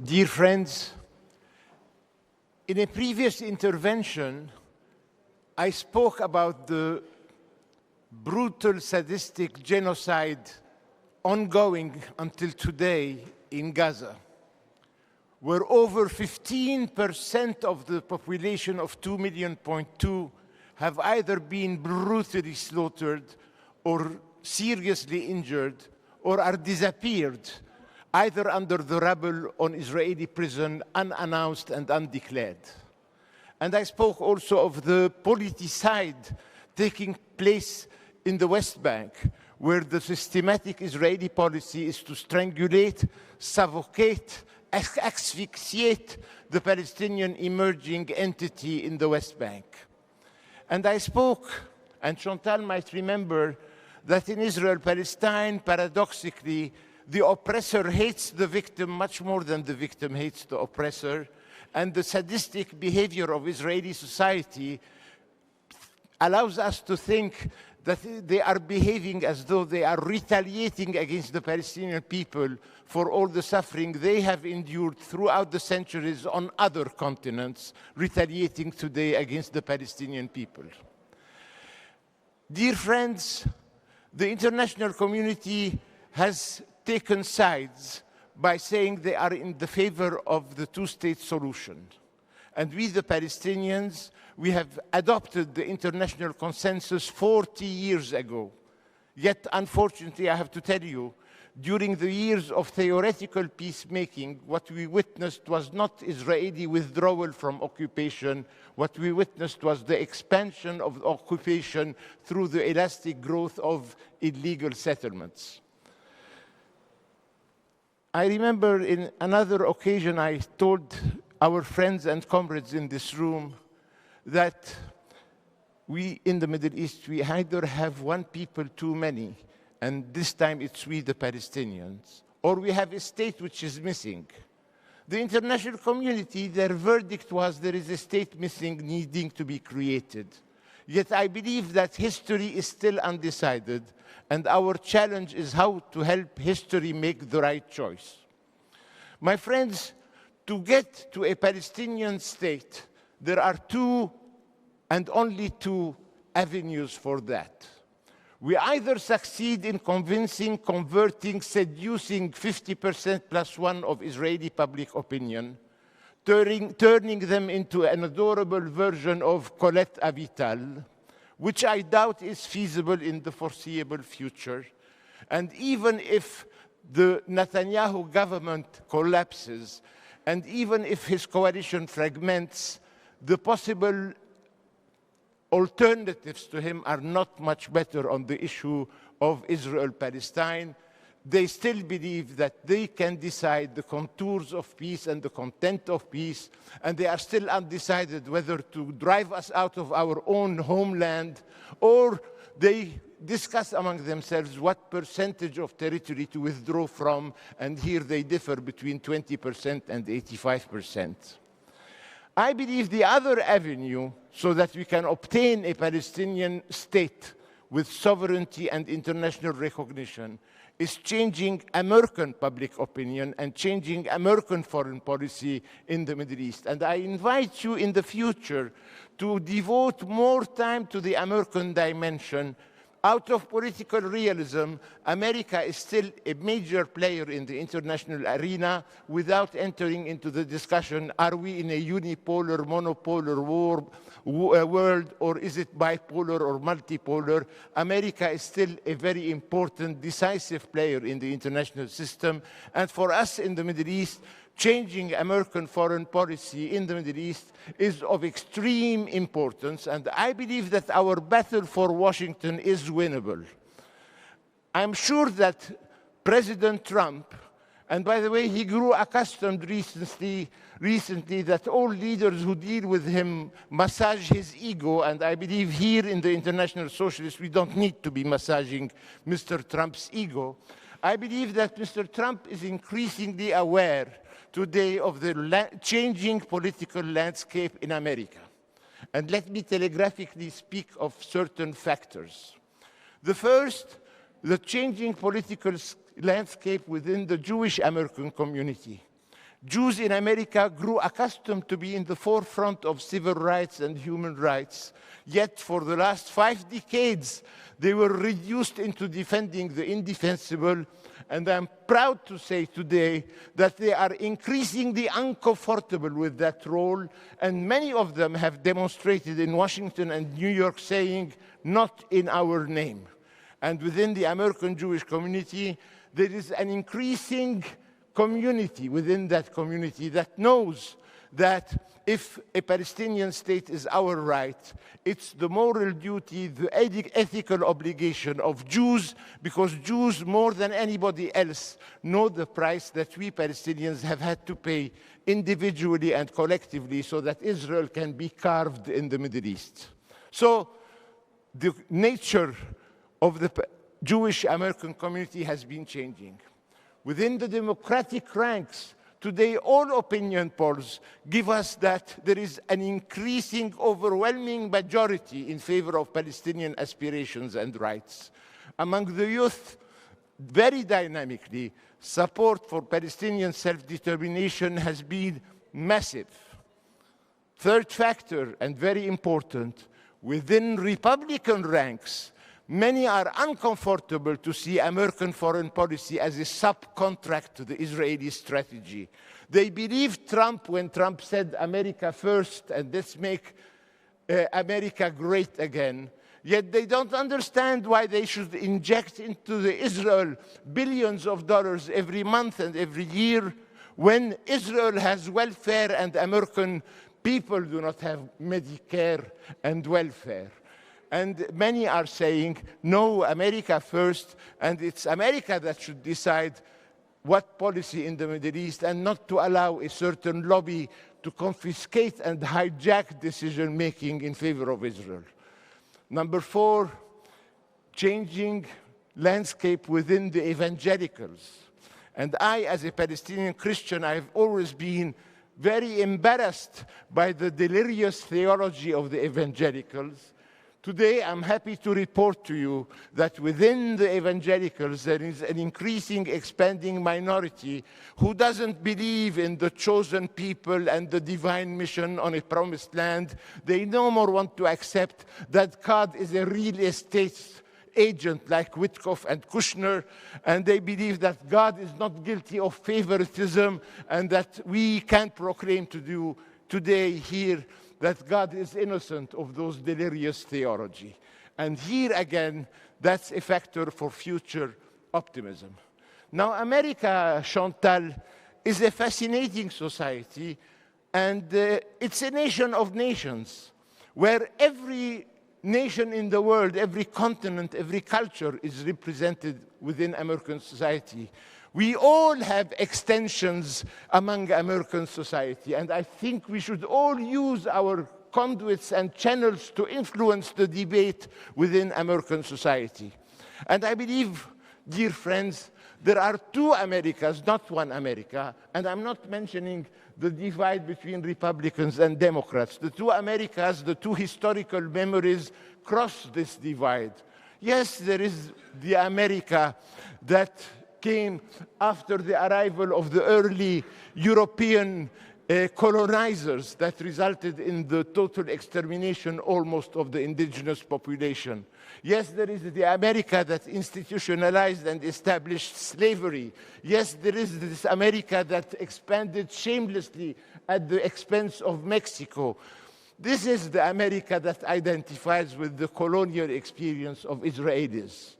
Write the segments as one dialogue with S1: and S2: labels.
S1: Dear friends, in a previous intervention, I spoke about the brutal, sadistic genocide ongoing until today in Gaza, where over 15% of the population of 2.2 million have either been brutally slaughtered or seriously injured or are disappeared, either under the rubble on Israeli prison, unannounced and undeclared. And I spoke also of the politicide taking place in the West Bank, where the systematic Israeli policy is to strangulate, suffocate, asphyxiate the Palestinian emerging entity in the West Bank. And I spoke, and Chantal might remember, that in Israel-Palestine, paradoxically, the oppressor hates the victim much more than the victim hates the oppressor, and the sadistic behavior of Israeli society allows us to think that they are behaving as though they are retaliating against the Palestinian people for all the suffering they have endured throughout the centuries on other continents, retaliating today against the Palestinian people. Dear friends, the international community has taken sides by saying they are in the favor of the two-state solution. And we, the Palestinians, we have adopted the international consensus 40 years ago. Yet, unfortunately, I have to tell you, during the years of theoretical peacemaking, what we witnessed was not Israeli withdrawal from occupation. What we witnessed was the expansion of occupation through the elastic growth of illegal settlements. I remember in another occasion I told our friends and comrades in this room that we in the Middle East, we either have one people too many, and this time it's we the Palestinians, or we have a state which is missing. The international community, their verdict was there is a state missing needing to be created. Yet I believe that history is still undecided, and our challenge is how to help history make the right choice. My friends, to get to a Palestinian state, there are two and only two avenues for that. We either succeed in convincing, converting, seducing 50% plus one of Israeli public opinion, turning them into an adorable version of Colette Avital, which I doubt is feasible in the foreseeable future. And even if the Netanyahu government collapses, and even if his coalition fragments, the possible alternatives to him are not much better on the issue of Israel-Palestine. They still believe that they can decide the contours of peace and the content of peace, and they are still undecided whether to drive us out of our own homeland, or they discuss among themselves what percentage of territory to withdraw from, and here they differ between 20% and 85%. I believe the other avenue, so that we can obtain a Palestinian state with sovereignty and international recognition, is changing American public opinion and changing American foreign policy in the Middle East. And I invite you in the future to devote more time to the American dimension. Out of political realism, America is still a major player in the international arena without entering into the discussion, are we in a unipolar, monopolar world, or is it bipolar or multipolar? America is still a very important, decisive player in the international system. And for us in the Middle East, changing American foreign policy in the Middle East is of extreme importance, and I believe that our battle for Washington is winnable. I'm sure that President Trump, and by the way, he grew accustomed recently that all leaders who deal with him massage his ego, and I believe here in the International Socialist, we don't need to be massaging Mr. Trump's ego. I believe that Mr. Trump is increasingly aware today of the changing political landscape in America. And let me telegraphically speak of certain factors. The first, the changing political landscape within the Jewish American community. Jews in America grew accustomed to be in the forefront of civil rights and human rights. Yet for the last 5 decades, they were reduced into defending the indefensible. And I'm proud to say today that they are increasingly uncomfortable with that role. And many of them have demonstrated in Washington and New York saying, "Not in our name." And within the American Jewish community, there is an increasing community within that community that knows that if a Palestinian state is our right, it's the moral duty, the ethical obligation of Jews, because Jews, more than anybody else, know the price that we Palestinians have had to pay individually and collectively so that Israel can be carved in the Middle East. So the nature of the Jewish American community has been changing. Within the democratic ranks, today all opinion polls give us that there is an increasing, overwhelming majority in favor of Palestinian aspirations and rights. Among the youth, very dynamically, support for Palestinian self-determination has been massive. Third factor, and very important, within Republican ranks, many are uncomfortable to see American foreign policy as a subcontract to the Israeli strategy. They believed Trump when Trump said America first and let's make America great again. Yet they don't understand why they should inject into the Israel billions of dollars every month and every year when Israel has welfare and American people do not have Medicare and welfare. And many are saying, no, America first, and it's America that should decide what policy in the Middle East and not to allow a certain lobby to confiscate and hijack decision-making in favor of Israel. Number 4, changing landscape within the evangelicals. And I, as a Palestinian Christian, I've always been very embarrassed by the delirious theology of the evangelicals. Today, I'm happy to report to you that within the evangelicals, there is an increasing, expanding minority who doesn't believe in the chosen people and the divine mission on a promised land. They no more want to accept that God is a real estate agent like Witkoff and Kushner, and they believe that God is not guilty of favoritism and that we can proclaim to you today here that God is innocent of those delirious theology. And here again, that's a factor for future optimism. Now, America, Chantal, is a fascinating society, and it's a nation of nations, where every nation in the world, every continent, every culture is represented within American society. We all have extensions among American society, and I think we should all use our conduits and channels to influence the debate within American society. And I believe, dear friends, there are 2 Americas, not 1 America, and I'm not mentioning the divide between Republicans and Democrats. The 2 Americas, the 2 historical memories cross this divide. Yes, there is the America that came after the arrival of the early European colonizers that resulted in the total extermination almost of the indigenous population. Yes, there is the America that institutionalized and established slavery. Yes, there is this America that expanded shamelessly at the expense of Mexico. This is the America that identifies with the colonial experience of Israelis.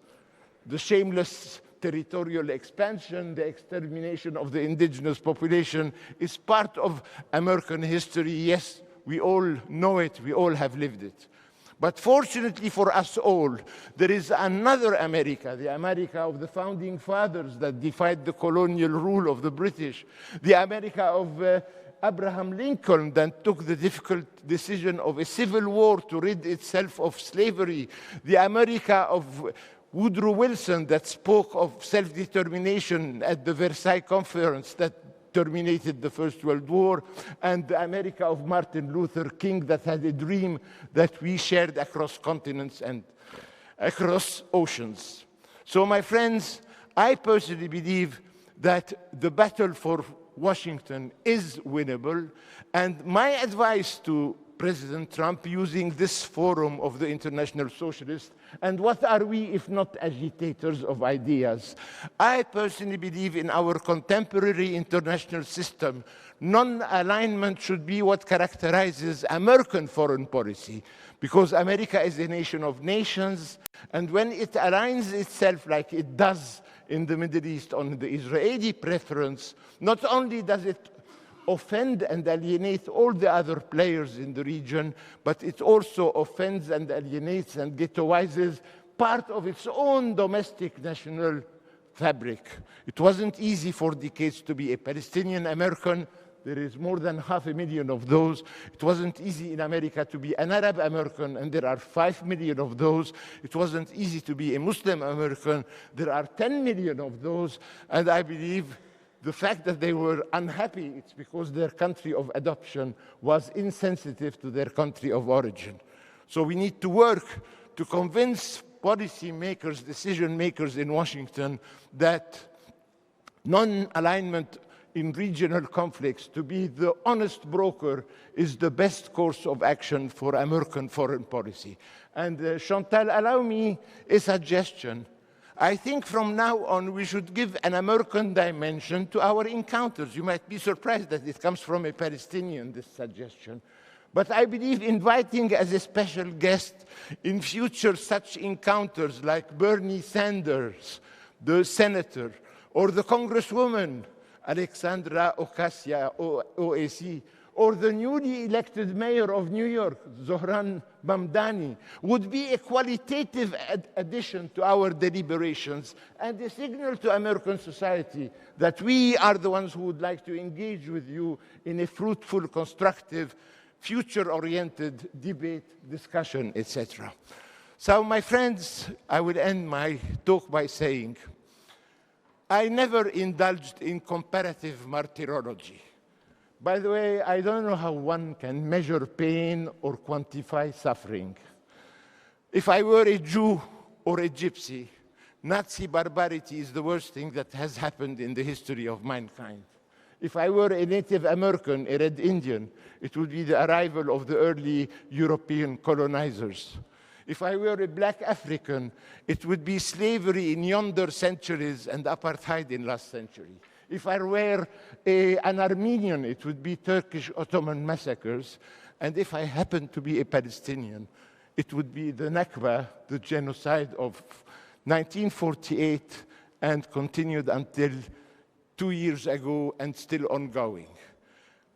S1: The shameless territorial expansion, the extermination of the indigenous population is part of American history. Yes, we all know it, we all have lived it. But fortunately for us all, there is another America, the America of the founding fathers that defied the colonial rule of the British, the America of Abraham Lincoln that took the difficult decision of a civil war to rid itself of slavery, the America of Woodrow Wilson that spoke of self-determination at the Versailles Conference that terminated the First World War, and the America of Martin Luther King that had a dream that we shared across continents and across oceans. So, my friends, I personally believe that the battle for Washington is winnable. And my advice to President Trump, using this forum of the International Socialists, and what are we if not agitators of ideas? I personally believe in our contemporary international system, non-alignment should be what characterizes American foreign policy, because America is a nation of nations, and when it aligns itself like it does in the Middle East on the Israeli preference, not only does it offend and alienate all the other players in the region, but it also offends and alienates and ghettoizes part of its own domestic national fabric. It wasn't easy for decades to be a Palestinian American. There is more than 500,000 of those. It wasn't easy in America to be an Arab American, and there are 5 million of those. It wasn't easy to be a Muslim American. There are 10 million of those, and I believe the fact that they were unhappy, it's because their country of adoption was insensitive to their country of origin. So we need to work to convince policy makers, decision makers in Washington that non-alignment in regional conflicts, to be the honest broker, is the best course of action for American foreign policy. And Chantal, allow me a suggestion. I think from now on we should give an American dimension to our encounters. You might be surprised that it comes from a Palestinian, this suggestion. But I believe inviting as a special guest in future such encounters like Bernie Sanders, the senator, or the Congresswoman Alexandra Ocasio-Cortez, or the newly elected mayor of New York, Zohran Mamdani, would be a qualitative addition to our deliberations and a signal to American society that we are the ones who would like to engage with you in a fruitful, constructive, future-oriented debate, discussion, etc. So, my friends, I will end my talk by saying, I never indulged in comparative martyrology. By the way, I don't know how one can measure pain or quantify suffering. If I were a Jew or a Gypsy, Nazi barbarity is the worst thing that has happened in the history of mankind. If I were a Native American, a Red Indian, it would be the arrival of the early European colonizers. If I were a Black African, it would be slavery in yonder centuries and apartheid in last century. If I were an Armenian, it would be Turkish Ottoman massacres. And if I happened to be a Palestinian, it would be the Nakba, the genocide of 1948, and continued until 2 years ago and still ongoing.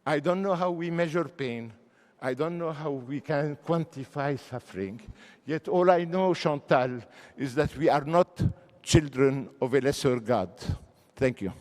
S1: I don't know how we measure pain. I don't know how we can quantify suffering. Yet all I know, Chantal, is that we are not children of a lesser God. Thank you.